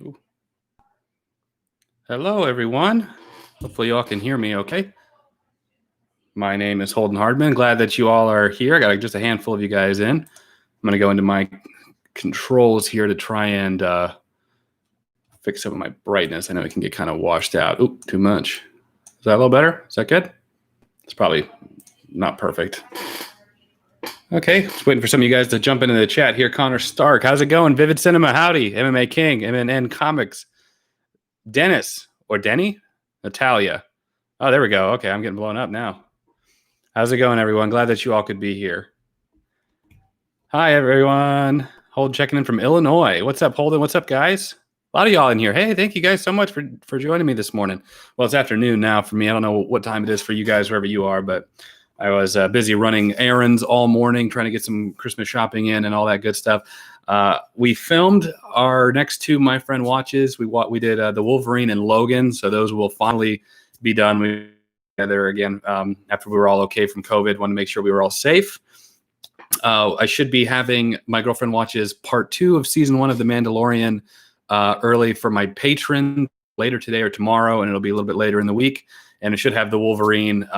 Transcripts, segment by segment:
Ooh. Hello, everyone. Hopefully you all can hear me okay. My name is Holden Hardman. Glad that you all are here. I got just a handful of you guys in. I'm going to go into my controls here to try and fix some of my brightness. I know it can get kind of washed out. Oop, too much. Is that a little better? Is that good? It's probably not perfect. Okay, just waiting for some of you guys to jump into the chat here. Connor Stark, how's it going? Vivid Cinema, howdy. MMA King, MNN Comics. Dennis, or Denny? Natalia. Oh, there we go. Okay, I'm getting blown up now. How's it going, everyone? Glad that you all could be here. Hi, everyone. Holden checking in from Illinois. What's up, Holden? What's up, guys? A lot of y'all in here. Hey, thank you guys so much for joining me this morning. Well, it's afternoon now for me. I don't know what time it is for you guys, wherever you are, but I was busy running errands all morning, trying to get some Christmas shopping in and all that good stuff. We filmed our next two My Friend Watches. We did the Wolverine and Logan, so those will finally be done together again after we were all okay from COVID. Want to make sure we were all safe. I should be having My Girlfriend Watches Part 2 of Season 1 of The Mandalorian early for my patron later today or tomorrow, and it'll be a little bit later in the week. And I should have the Wolverine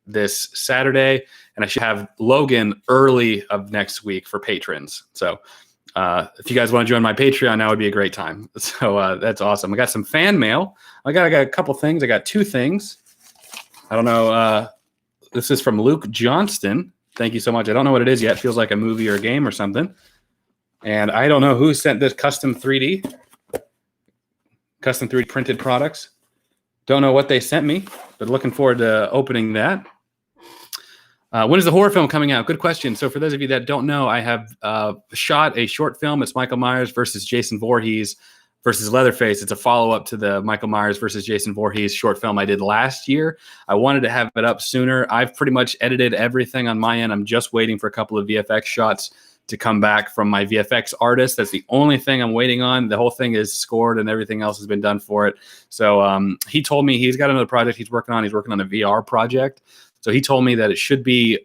this Saturday, and I should have Logan early of next week for patrons. So if you guys want to join my Patreon, that would be a great time. So that's awesome. I got some fan mail. I got a couple things. I got two things. I don't know. This is from Luke Johnston. Thank you so much. I don't know what it is yet. It feels like a movie or a game or something. And I don't know who sent this custom 3D printed products. Don't know what they sent me, but looking forward to opening that. When is the horror film coming out? Good question. So for those of you that don't know, I have shot a short film. It's Michael Myers versus Jason Voorhees versus Leatherface. It's a follow-up to the Michael Myers versus Jason Voorhees short film I did last year. I wanted to have it up sooner. I've pretty much edited everything on my end. I'm just waiting for a couple of VFX shots to come back from my VFX artist. That's the only thing I'm waiting on. The whole thing is scored and everything else has been done for it. So he told me he's got another project he's working on. He's working on a VR project. So he told me that it should be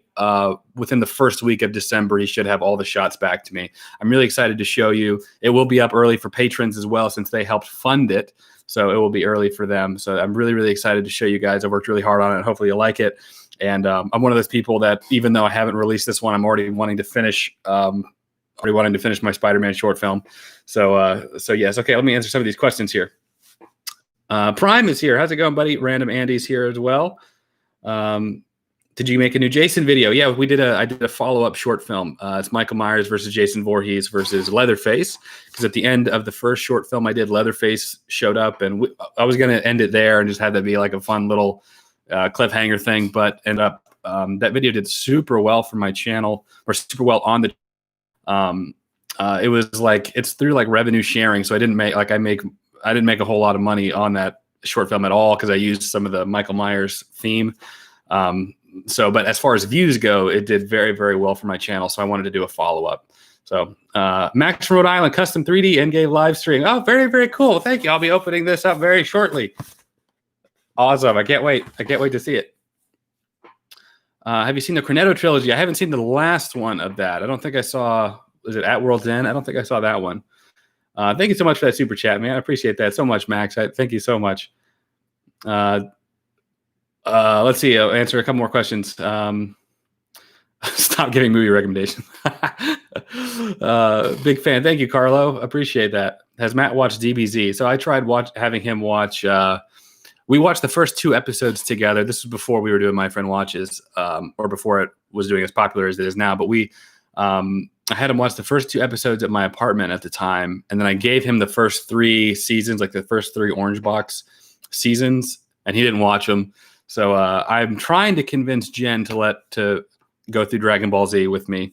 within the first week of December, he should have all the shots back to me. I'm really excited to show you. It will be up early for patrons as well, since they helped fund it. So it will be early for them. So I'm really, really excited to show you guys. I worked really hard on it. Hopefully you'll like it. And I'm one of those people that, even though I haven't released this one, I'm already wanting to finish my Spider-Man short film. So yes. Okay, let me answer some of these questions here. Prime is here. How's it going, buddy? Random Andy's here as well. Did you make a new Jason video? Yeah, I did a follow-up short film. It's Michael Myers versus Jason Voorhees versus Leatherface. Because at the end of the first short film I did, Leatherface showed up, and I was going to end it there and just have that be like a fun little cliffhanger thing. But ended up that video did super well for my channel, or super well on the. It was like it's through like revenue sharing, so I didn't make a whole lot of money on that short film at all because I used some of the Michael Myers theme. But as far as views go, it did very, very well for my channel. So I wanted to do a follow-up. So Max from Rhode Island, custom 3D Endgame live stream. Oh, very, very cool. Thank you. I'll be opening this up very shortly. Awesome. I can't wait. I can't wait to see it. Have you seen the Cornetto trilogy? I haven't seen the last one of that. I don't think I saw, was it At World's End? I don't think I saw that one. Thank you so much for that super chat, man. I appreciate that so much, Max. Thank you so much. Let's see. I'll answer a couple more questions. Stop giving movie recommendations. Big fan. Thank you, Carlo. Appreciate that. Has Matt watched DBZ? So I tried having him watch. We watched the first 2 episodes together. This was before we were doing My Friend Watches, or before it was doing as popular as it is now. But I had him watch the first 2 episodes at my apartment at the time, and then I gave him the first 3 seasons, like the first 3 Orange Box seasons, and he didn't watch them. So I'm trying to convince Jen to go through Dragon Ball Z with me.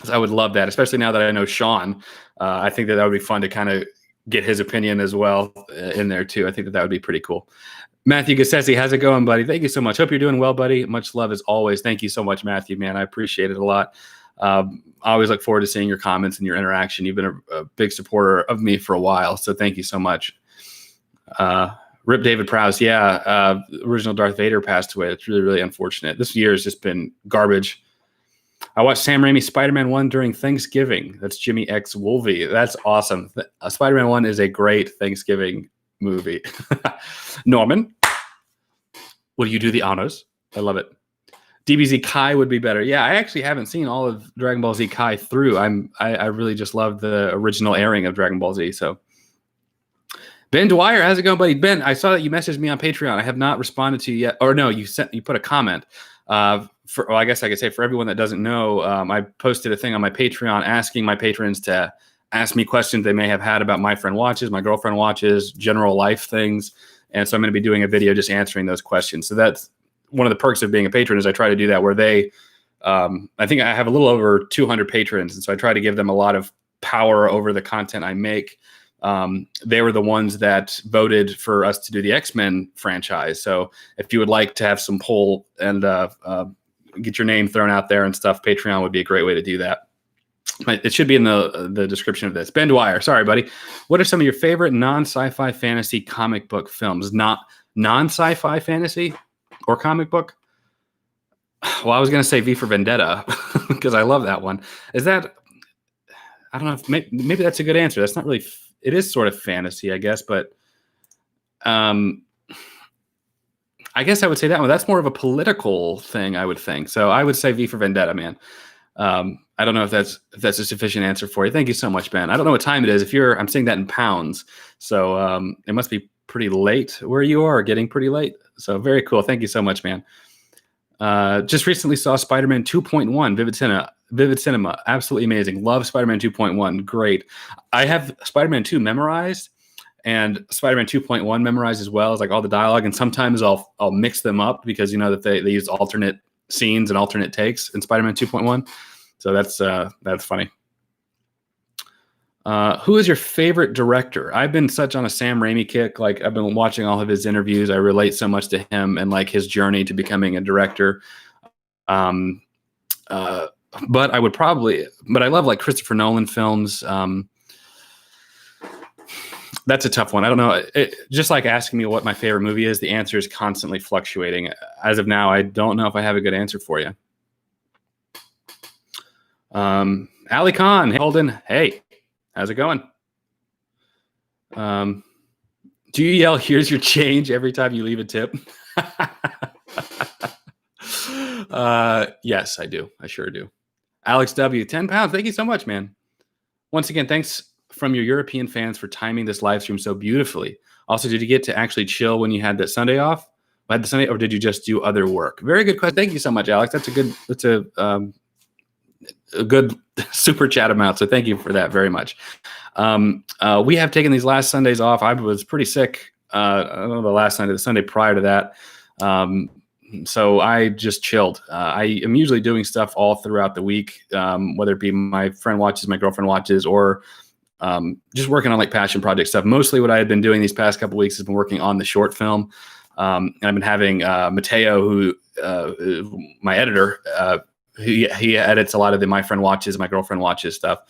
So I would love that, especially now that I know Sean. I think that would be fun to kind of get his opinion as well in there too. I think that would be pretty cool. Matthew Gassesi, how's it going, buddy? Thank you so much. Hope you're doing well, buddy. Much love as always. Thank you so much, Matthew, man. I appreciate it a lot. I always look forward to seeing your comments and your interaction. You've been a big supporter of me for a while, so thank you so much. Rip David Prowse. Yeah, original Darth Vader passed away. It's really, really unfortunate. This year has just been garbage. I watched Sam Raimi's Spider-Man 1 during Thanksgiving. That's Jimmy X Wolvie. That's awesome. Spider-Man 1 is a great Thanksgiving movie. Norman, will you do the honors? I love it. DBZ Kai would be better. Yeah, I actually haven't seen all of Dragon Ball Z Kai through. I really just love the original airing of Dragon Ball Z. So Ben Dwyer, how's it going, buddy? Ben, I saw that you messaged me on Patreon. I have not responded to you yet. Or no, you put a comment. I guess I could say for everyone that doesn't know, I posted a thing on my Patreon asking my patrons to ask me questions they may have had about my friend watches, my girlfriend watches, general life things. And so I'm going to be doing a video just answering those questions. So that's one of the perks of being a patron is I try to do that where they, I think I have a little over 200 patrons. And so I try to give them a lot of power over the content I make. They were the ones that voted for us to do the X-Men franchise. So if you would like to have some pull and get your name thrown out there and stuff, Patreon would be a great way to do that. It should be in the description of this. Ben Dwyer, sorry, buddy. What are some of your favorite non-sci-fi fantasy comic book films? Not non-sci-fi fantasy or comic book? Well, I was going to say V for Vendetta because I love that one. Is that, I don't know, if maybe that's a good answer. That's not really, it is sort of fantasy, I guess, but I guess I would say that one. That's more of a political thing, I would think. So I would say V for Vendetta, man. I don't know if that's a sufficient answer for you. Thank you so much, Ben. I don't know what time it is. I'm saying that in pounds. So it must be pretty late where you are, getting pretty late. So very cool. Thank you so much, man. Just recently saw Spider-Man 2.1, Vivid Cinema. Absolutely amazing. Love Spider-Man 2.1. Great. I have Spider-Man 2 memorized and Spider-Man 2.1 memorized as well as like all the dialogue. And sometimes I'll mix them up because you know that they use alternate scenes and alternate takes in Spider-Man 2.1. So that's funny. Who is your favorite director? I've been such on a Sam Raimi kick. Like I've been watching all of his interviews. I relate so much to him and like his journey to becoming a director. But I love like Christopher Nolan films. That's a tough one. I don't know. Just like asking me what my favorite movie is, the answer is constantly fluctuating. As of now, I don't know if I have a good answer for you. Ali Khan, hey, Holden, hey, how's it going? Do you yell, "Here's your change" every time you leave a tip? Yes, I do. I sure do. Alex W, 10 pounds. Thank you so much, man. Once again, thanks from your European fans for timing this live stream so beautifully. Also, did you get to actually chill when you had that Sunday off? Had the Sunday, or did you just do other work? Very good question. Thank you so much, Alex. That's a good super chat amount. So thank you for that very much. We have taken these last Sundays off. I was pretty sick. I don't know the last Sunday, the Sunday prior to that. So I just chilled. I am usually doing stuff all throughout the week, whether it be my friend watches, my girlfriend watches, or just working on like passion project stuff. Mostly what I had been doing these past couple of weeks has been working on the short film. And I've been having Mateo, who my editor, he edits a lot of the my friend watches, my girlfriend watches stuff,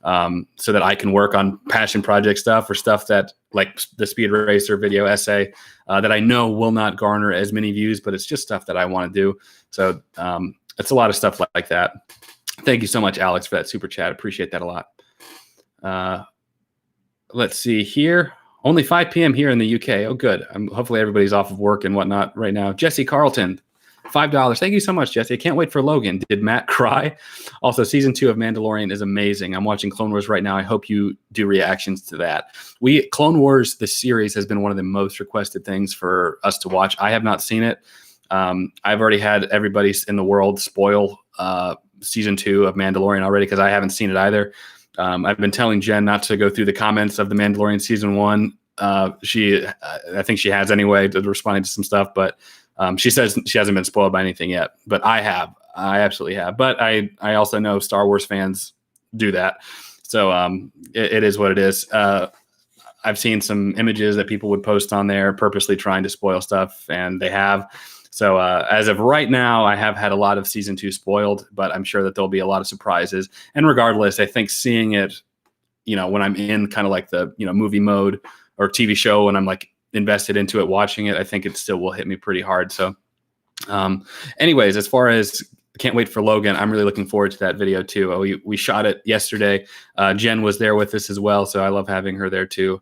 so that I can work on passion project stuff or stuff that like the Speed Racer video essay that I know will not garner as many views, but it's just stuff that I want to do. So it's a lot of stuff like that. Thank you so much, Alex, for that super chat. Appreciate that a lot. Let's see here. Only 5 p.m. here in the UK. Oh, good. Hopefully everybody's off of work and whatnot right now. Jesse Carlton, $5. Thank you so much, Jesse. I can't wait for Logan. Did Matt cry? Also, season 2 of Mandalorian is amazing. I'm watching Clone Wars right now. I hope you do reactions to that. Clone Wars, the series, has been one of the most requested things for us to watch. I have not seen it. I've already had everybody in the world spoil season 2 of Mandalorian already because I haven't seen it either. I've been telling Jen not to go through the comments of the Mandalorian season 1. I think she has anyway, responding to some stuff, but she says she hasn't been spoiled by anything yet. But I have. I absolutely have. But I also know Star Wars fans do that. So it is what it is. I've seen some images that people would post on there purposely trying to spoil stuff, and they have. So as of right now, I have had a lot of season 2 spoiled, but I'm sure that there'll be a lot of surprises. And regardless, I think seeing it, when I'm in kind of like the, movie mode or TV show, and I'm like invested into it, watching it, I think it still will hit me pretty hard. So anyways, as far as can't wait for Logan. I'm really looking forward to that video too. We shot it yesterday. Jen was there with us as well, so I love having her there too.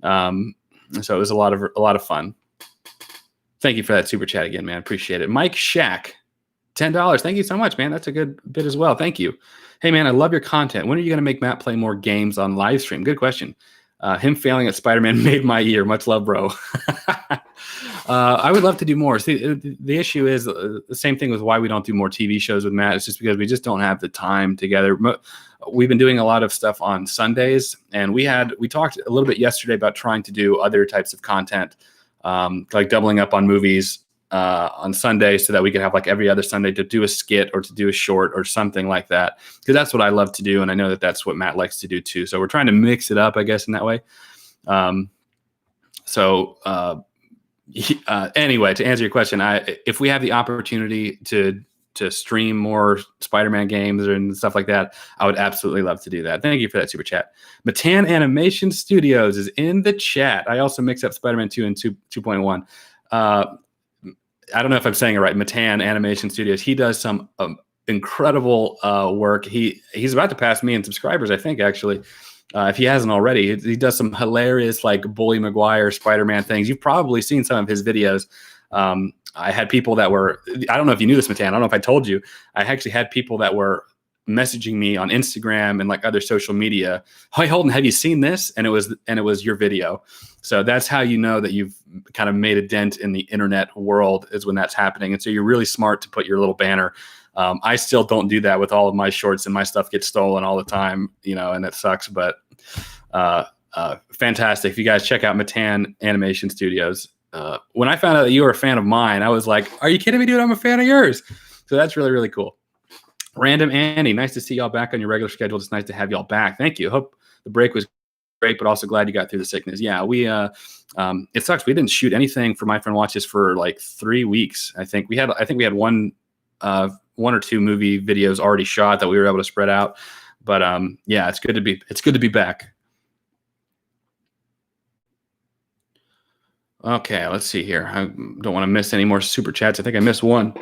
So it was a lot of fun. Thank you for that super chat again, man. Appreciate it. Mike Shack, $10. Thank you so much, man. That's a good bit as well. Thank you. Hey, man, I love your content. When are you going to make Matt play more games on live stream? Good question. Him failing at Spider-Man made my year. Much love, bro. I would love to do more. See, the issue is the same thing with why we don't do more TV shows with Matt. It's just because we just don't have the time together. We've been doing a lot of stuff on Sundays, and we talked a little bit yesterday about trying to do other types of content, like doubling up on movies on Sunday, so that we could have like every other Sunday to do a skit or to do a short or something like that. Because that's what I love to do, and I know that that's what Matt likes to do too. So we're trying to mix it up, I guess, in that way. Anyway, to answer your question, if we have the opportunity to stream more Spider-Man games and stuff like that, I would absolutely love to do that. Thank you for that super chat. Matan Animation Studios is in the chat. I also mix up Spider-Man 2 and 2.1. I don't know if I'm saying it right. Matan Animation Studios. He does some incredible work. He's about to pass me in subscribers, I think, actually. If he hasn't already, he does some hilarious like Bully Maguire Spider-Man things. You've probably seen some of his videos. I had people that were, I don't know if you knew this, Matan. I don't know if I told you. I actually had people that were messaging me on Instagram and like other social media. Hey, Holden, have you seen this? And it was your video. So that's how you know that you've kind of made a dent in the internet world, is when that's happening. And so you're really smart to put your little banner. I still don't do that with all of my shorts, and my stuff gets stolen all the time, and it sucks. But fantastic. If you guys check out Matan Animation Studios. When I found out that you were a fan of mine, I was like, are you kidding me, dude? I'm a fan of yours. So that's really, really cool. Random Andy, nice to see y'all back on your regular schedule. It's nice to have y'all back. Thank you. Hope the break was great, but also glad you got through the sickness. Yeah, it sucks. We didn't shoot anything for My Friend Watches for like 3 weeks. I think we had one or two movie videos already shot that we were able to spread out. But yeah, it's good to be back. Okay, let's see here. I don't want to miss any more super chats. I think I missed one.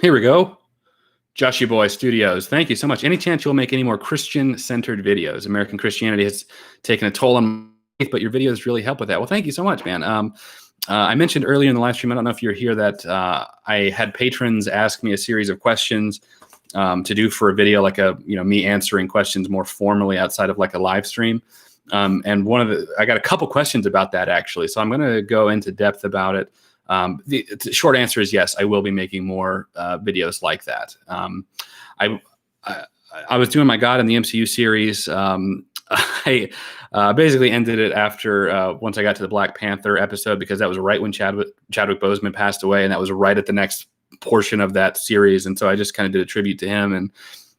Here we go. Joshy Boy Studios. Thank you so much. Any chance you'll make any more Christian-centered videos? American Christianity has taken a toll on my faith, but your videos really help with that. Well, thank you so much, man. I mentioned earlier in the live stream, I don't know if you're here, that I had patrons ask me a series of questions to do for a video, like me answering questions more formally outside of like a live stream. And I got a couple questions about that actually. So I'm going to go into depth about it. The short answer is yes, I will be making more videos like that. I was doing my God in the MCU series. I basically ended it after once I got to the Black Panther episode, because that was right when Chadwick Boseman passed away, and that was right at the next portion of that series. And so I just kind of did a tribute to him and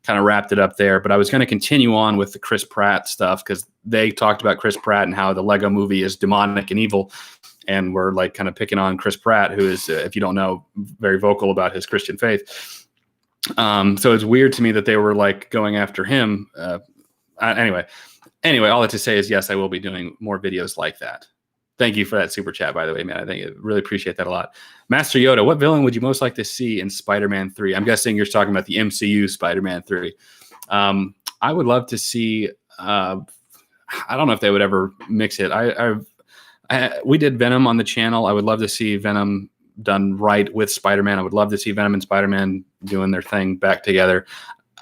kind of wrapped it up there. But I was going to continue on with the Chris Pratt stuff, because they talked about Chris Pratt and how the Lego movie is demonic and evil. And we're like kind of picking on Chris Pratt, who is, if you don't know, very vocal about his Christian faith. So it's weird to me that they were like going after him. Anyway, all that to say is yes, I will be doing more videos like that. Thank you for that super chat, by the way, man. I really appreciate that a lot. Master Yoda, what villain would you most like to see in Spider-Man 3? I'm guessing you're talking about the MCU Spider-Man 3. I would love to see. I don't know if they would ever mix it. We did Venom on the channel. I would love to see Venom done right with Spider-Man. I would love to see Venom and Spider-Man doing their thing back together.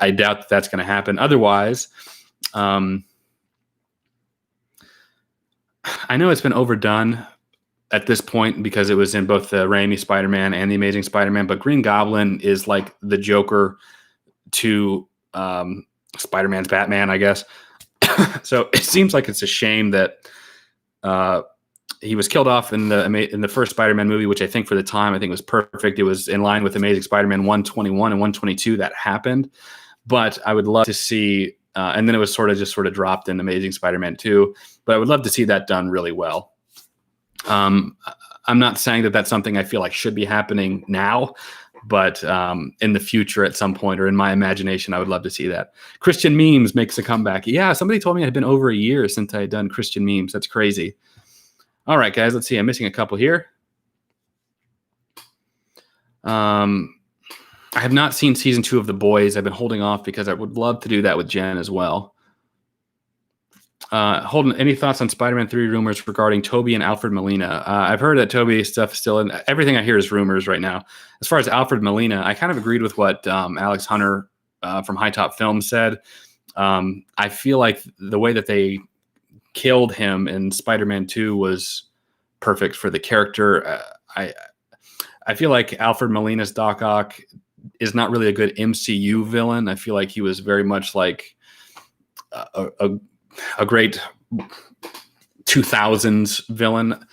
I doubt that that's going to happen. Otherwise, I know it's been overdone at this point because it was in both the Raimi Spider-Man and the Amazing Spider-Man, but Green Goblin is like the Joker to Spider-Man's Batman, I guess. So it seems like it's a shame that he was killed off in the first Spider-Man movie, which I think for the time, I think was perfect. It was in line with Amazing Spider-Man 121 and 122 that happened. But I would love to see, and then it was sort of dropped in Amazing Spider-Man 2, but I would love to see that done really well. I'm not saying that that's something I feel like should be happening now, but in the future at some point, or in my imagination, I would love to see that. Christian Memes makes a comeback. Yeah, somebody told me it had been over a year since I had done Christian Memes. That's crazy. All right, guys, let's see. I'm missing a couple here. I have not seen season 2 of The Boys. I've been holding off because I would love to do that with Jen as well. Holden, any thoughts on Spider-Man 3 rumors regarding Toby and Alfred Molina? I've heard that Toby stuff is still in. Everything I hear is rumors right now. As far as Alfred Molina, I kind of agreed with what Alex Hunter from High Top Films said. I feel like the way that they killed him in Spider-Man 2 was perfect for the character. I feel like Alfred Molina's Doc Ock is not really a good MCU villain. I feel like he was very much like a great 2000s villain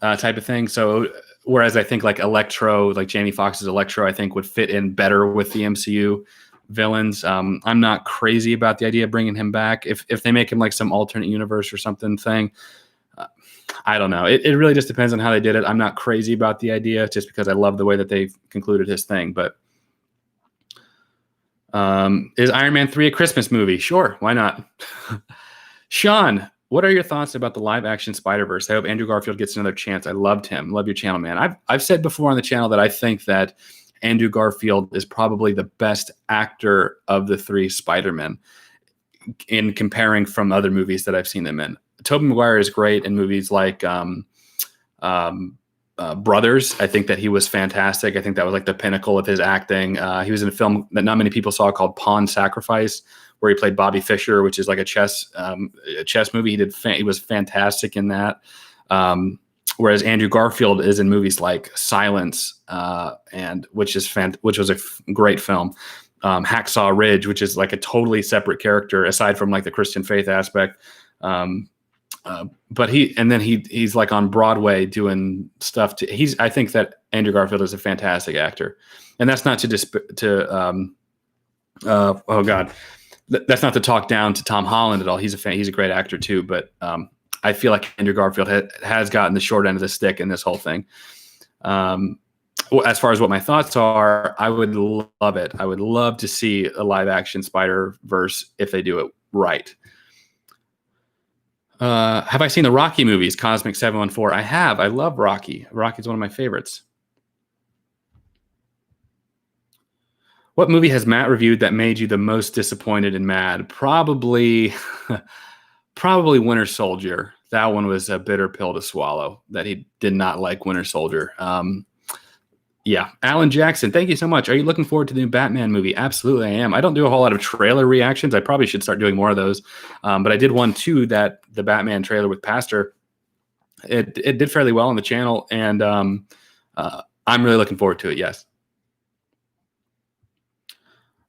type of thing. So whereas I think like Electro, like Jamie Foxx's Electro, I think would fit in better with the MCU villains. I'm not crazy about the idea of bringing him back. If they make him like some alternate universe or something thing, I don't know. It really just depends on how they did it. I'm not crazy about the idea just because I love the way that they've concluded his thing. But is Iron Man 3 a Christmas movie? Sure. Why not? Sean, what are your thoughts about the live action Spider-Verse? I hope Andrew Garfield gets another chance. I loved him. Love your channel, man. I've said before on the channel that I think that Andrew Garfield is probably the best actor of the 3 Spider-Men in comparing from other movies that I've seen them in. Tobey Maguire is great in movies like Brothers. I think that he was fantastic. I think that was like the pinnacle of his acting. He was in a film that not many people saw called Pawn Sacrifice, where he played Bobby Fischer, which is like a chess movie. He was fantastic in that. Whereas Andrew Garfield is in movies like Silence, and which was a great film. Hacksaw Ridge, which is like a totally separate character aside from like the Christian faith aspect. But he's like on Broadway doing stuff. I think that Andrew Garfield is a fantastic actor, and that's not that's not to talk down to Tom Holland at all. He's a great actor too, but I feel like Andrew Garfield has gotten the short end of the stick in this whole thing. As far as what my thoughts are, I would love it. I would love to see a live action Spider-Verse if they do it right. Have I seen the Rocky movies? Cosmic 714. I have. I love Rocky. Rocky's one of my favorites. What movie has Matt reviewed that made you the most disappointed and mad? Probably Winter Soldier. That one was a bitter pill to swallow, that he did not like Winter Soldier. Yeah. Alan Jackson, thank you so much. Are you looking forward to the new Batman movie? Absolutely, I am. I don't do a whole lot of trailer reactions. I probably should start doing more of those. But I did one too, that the Batman trailer with Pastor. It did fairly well on the channel, and I'm really looking forward to it. Yes.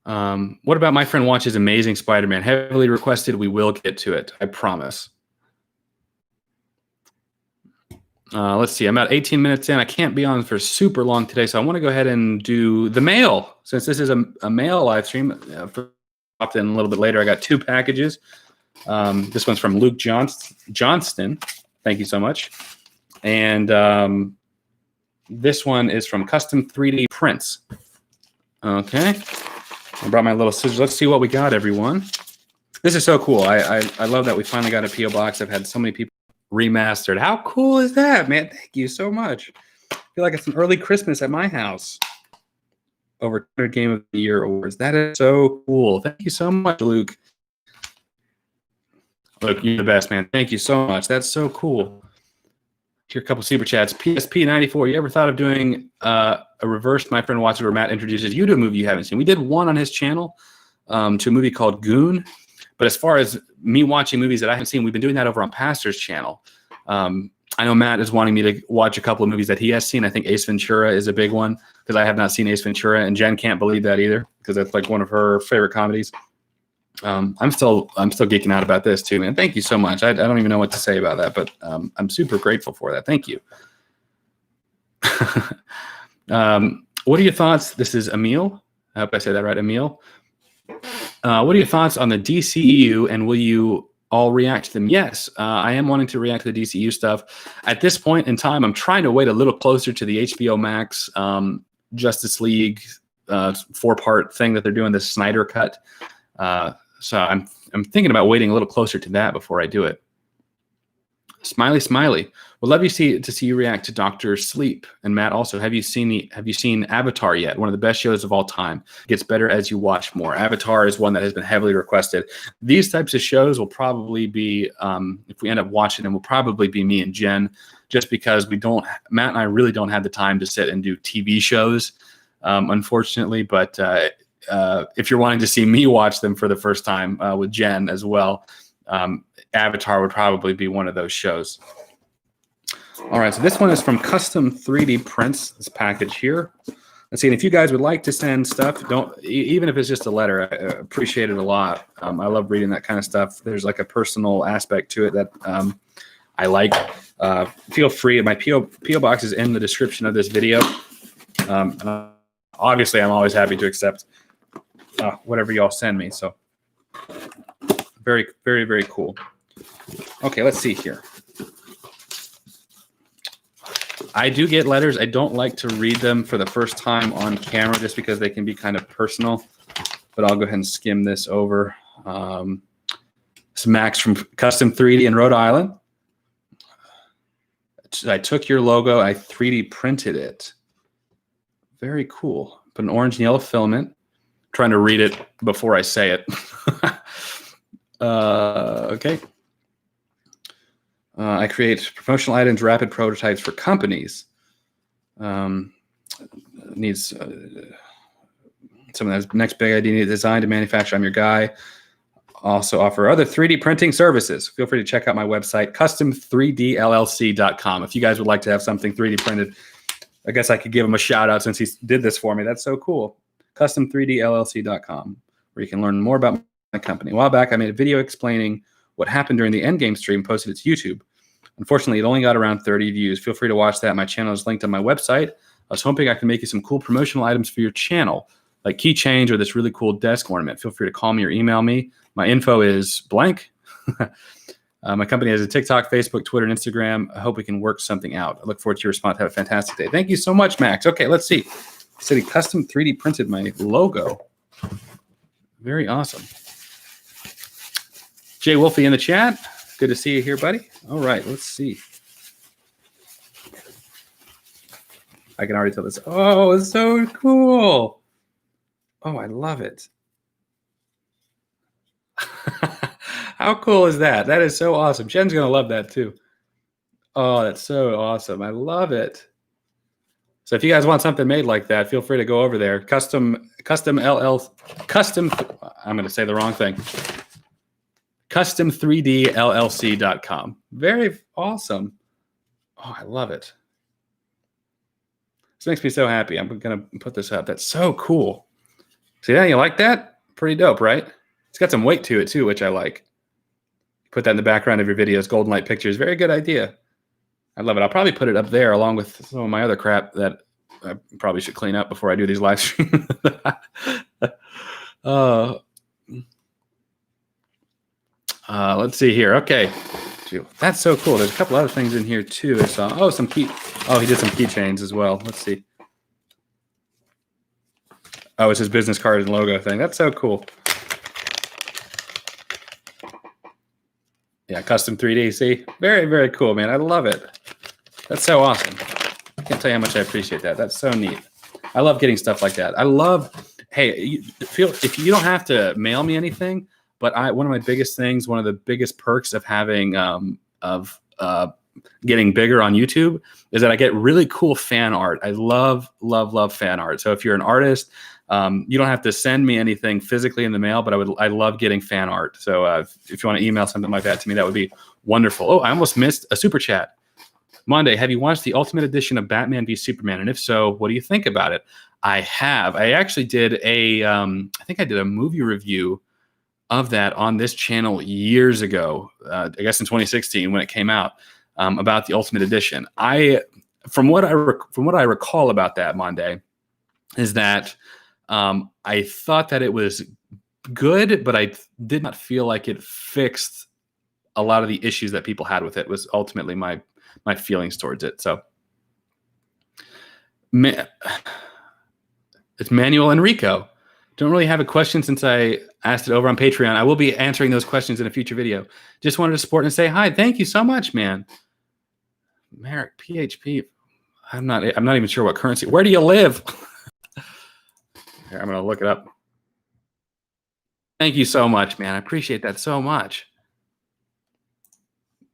What about My Friend Watches Amazing Spider-Man? Heavily requested. We will get to it. I promise. Let's see. I'm about 18 minutes in. I can't be on for super long today, so I want to go ahead and do the mail. Since this is a mail live stream, popped in a little bit later. I got 2 packages. This one's from Luke Johnston. Thank you so much. And this one is from Custom 3D Prints. Okay. I brought my little scissors. Let's see what we got, everyone. This is so cool. I love that we finally got a P.O. box. I've had so many people remastered. How cool is that, man? Thank you so much. I feel like it's an early Christmas at my house. Over 200 Game of the Year awards. That is so cool. Thank you so much, Luke. Luke, you're the best, man. Thank you so much. That's so cool. Here, a couple super chats. PSP94, you ever thought of doing a reverse My Friend Watches where Matt introduces you to a movie you haven't seen? We did one on his channel to a movie called Goon. But as far as me watching movies that I haven't seen, we've been doing that over on Pastor's channel. I know Matt is wanting me to watch a couple of movies that he has seen. I think Ace Ventura is a big one because I have not seen Ace Ventura, and Jen can't believe that either because that's like one of her favorite comedies. I'm still geeking out about this too, man. Thank you so much. I don't even know what to say about that, but I'm super grateful for that. Thank you. What are your thoughts? This is Emil. I hope I said that right, Emil. What are your thoughts on the DCEU, and will you all react to them? Yes, I am wanting to react to the DCEU stuff. At this point in time, I'm trying to wait a little closer to the HBO Max Justice League 4-part thing that they're doing, the Snyder cut. So I'm thinking about waiting a little closer to that before I do it. Smiley, smiley. Would love to see you react to Doctor Sleep. And Matt, also, have you seen Avatar yet? One of the best shows of all time. Gets better as you watch more. Avatar is one that has been heavily requested. These types of shows will probably be, if we end up watching them, will probably be me and Jen, just because Matt and I really don't have the time to sit and do TV shows, unfortunately. But if you're wanting to see me watch them for the first time with Jen as well, Avatar would probably be one of those shows. All right, so this one is from Custom 3D Prints, this package here. Let's see, and if you guys would like to send stuff, even if it's just a letter, I appreciate it a lot. I love reading that kind of stuff. There's like a personal aspect to it that I like. Feel free. My P.O. box is in the description of this video. And obviously, I'm always happy to accept whatever y'all send me. So very, very, very cool. Okay, let's see here. I do get letters. I don't like to read them for the first time on camera just because they can be kind of personal, but I'll go ahead and skim this over. It's Max from Custom 3D in Rhode Island. I took your logo, I 3D printed it. Very cool. Put an orange and yellow filament. I'm trying to read it before I say it. Okay. I create promotional items, rapid prototypes for companies. Needs someone that's next big idea, need design to manufacture. I'm your guy. Also offer other 3D printing services. Feel free to check out my website, custom3dllc.com. If you guys would like to have something 3D printed, I guess I could give him a shout out since he did this for me. That's so cool. Custom3dllc.com, where you can learn more about my company. A while back, I made a video explaining what happened during the Endgame stream, posted it to YouTube. Unfortunately, it only got around 30 views. Feel free to watch that. My channel is linked on my website. I was hoping I could make you some cool promotional items for your channel, like keychains or this really cool desk ornament. Feel free to call me or email me. My info is blank. My company has a TikTok, Facebook, Twitter, and Instagram. I hope we can work something out. I look forward to your response. Have a fantastic day. Thank you so much, Max. Okay, let's see. He said he custom 3D printed my logo. Very awesome. Jay Wolfie in the chat. Good to see you here, buddy. All right, let's see. I can already tell this. Oh, it's so cool. Oh, I love it. How cool is that? That is so awesome. Jen's going to love that too. Oh, that's so awesome. I love it. So if you guys want something made like that, feel free to go over there. Custom, I'm going to say the wrong thing. Custom3dllc.com. Very awesome. Oh, I love it. This makes me so happy. I'm going to put this up. That's so cool. See that? You like that? Pretty dope, right? It's got some weight to it too, which I like. Put that in the background of your videos. Golden light pictures. Very good idea. I love it. I'll probably put it up there along with some of my other crap that I probably should clean up before I do these live streams. Let's see here. Okay. That's so cool. There's a couple other things in here too. I saw. Oh, he did some keychains as well. Let's see. Oh, it's his business card and logo thing. That's so cool. Yeah, custom 3D. See? Very, very cool, man. I love it. That's so awesome. I can't tell you how much I appreciate that. That's so neat. I love getting stuff like that. I love, hey, if you don't have to mail me anything, but one of my biggest things, one of the biggest perks of having getting bigger on YouTube is that I get really cool fan art. I love, love, love fan art. So if you're an artist, you don't have to send me anything physically in the mail, but I love getting fan art. So if you want to email something like that to me, that would be wonderful. Oh, I almost missed a super chat. Monday, have you watched the Ultimate Edition of Batman v Superman? And if so, what do you think about it? I have. I actually did I think I did a movie review of that on this channel years ago, I guess in 2016 when it came out, about the Ultimate Edition. From what I recall about that, Monday, is that I thought that it was good, but I did not feel like it fixed a lot of the issues that people had with it. Was ultimately my feelings towards it. So it's Manuel Enrico. Don't really have a question since I asked it over on Patreon. I will be answering those questions in a future video. Just wanted to support and say hi. Thank you so much, man. Merrick, PHP. I'm not even sure what currency. Where do you live? Here, I'm going to look it up. Thank you so much, man. I appreciate that so much.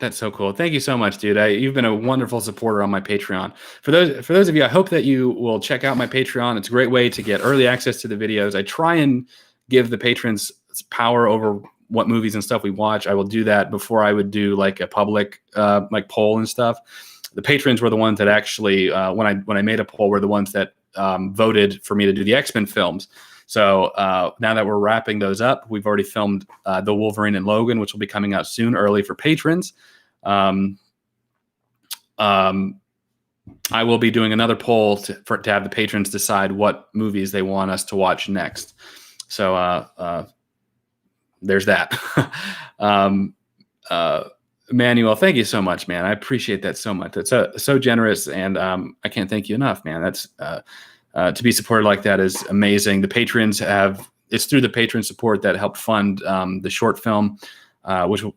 That's so cool. Thank you so much, dude. You've been a wonderful supporter on my Patreon. For those of you, I hope that you will check out my Patreon. It's a great way to get early access to the videos. I try and give the patrons power over what movies and stuff we watch. I will do that before I would do like a public like poll and stuff. The patrons were the ones that actually, when I made a poll, were the ones that voted for me to do the X-Men films. So now that we're wrapping those up, we've already filmed The Wolverine and Logan, which will be coming out soon, early for patrons. I will be doing another poll to have the patrons decide what movies they want us to watch next. So there's that. Manuel, thank you so much, man. I appreciate that so much. That's so generous, and I can't thank you enough, man. That's to be supported like that is amazing. The patrons it's through the patron support that helped fund the short film,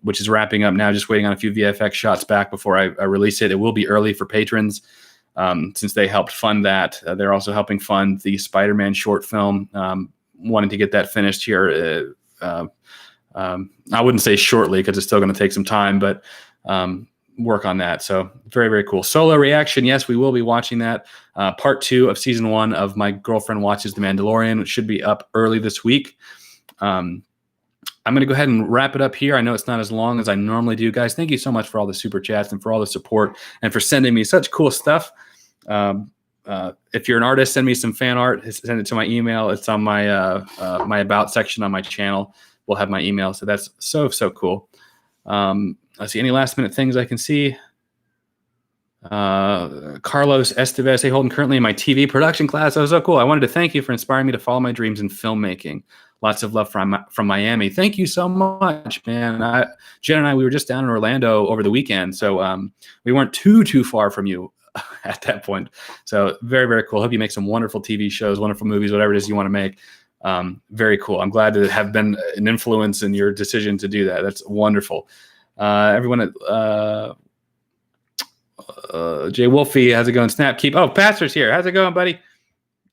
which is wrapping up now. Just waiting on a few VFX shots back before I release it. It will be early for patrons since they helped fund that. They're also helping fund the Spider-Man short film. Wanting to get that finished here. I wouldn't say shortly because it's still going to take some time, but work on that. So very, very cool. Solo reaction. Yes, we will be watching that. Part 2 of season 1 of My Girlfriend Watches The Mandalorian, which should be up early this week. I'm going to go ahead and wrap it up here. I know it's not as long as I normally do, guys. Thank you so much for all the super chats and for all the support and for sending me such cool stuff. If you're an artist, send me some fan art. Send it to my email. It's on my my about section on my channel. We'll have my email. So that's so cool. Let's see. Any last minute things I can see? Carlos Estevez. Hey, Holden, currently in my TV production class. That was so cool. I wanted to thank you for inspiring me to follow my dreams in filmmaking. Lots of love from Miami. Thank you so much, man. Jen and I, we were just down in Orlando over the weekend. So we weren't too far from you at that point. So very, very cool. Hope you make some wonderful TV shows, wonderful movies, whatever it is you want to make. Very cool. I'm glad to have been an influence in your decision to do that. That's wonderful. Everyone at Jay Wolfie, how's it going? Snapkeep. Oh, Pastor's here. How's it going, buddy?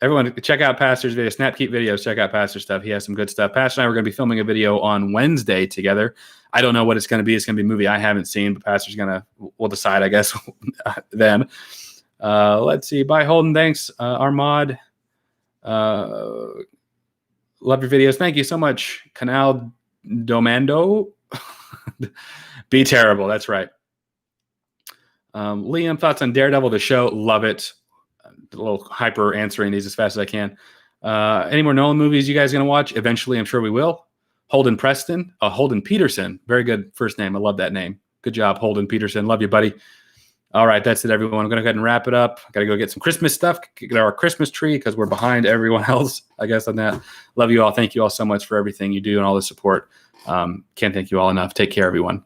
Everyone, check out Pastor's video. Snapkeep videos. Check out Pastor's stuff. He has some good stuff. Pastor and I were going to be filming a video on Wednesday together. I don't know what it's going to be. It's going to be a movie I haven't seen, but Pastor's we'll decide, I guess, then. Let's see. Bye, Holden. Thanks, Armad. Love your videos. Thank you so much. Canal Domando. Be terrible. That's right. Liam, thoughts on Daredevil, the show? Love it. A little hyper answering these as fast as I can. Any more Nolan movies you guys going to watch? Eventually, I'm sure we will. Holden Peterson. Very good first name. I love that name. Good job, Holden Peterson. Love you, buddy. All right, that's it, everyone. I'm going to go ahead and wrap it up. Got to go get some Christmas stuff, get our Christmas tree because we're behind everyone else, I guess, on that. Love you all. Thank you all so much for everything you do and all the support. Can't thank you all enough. Take care, everyone.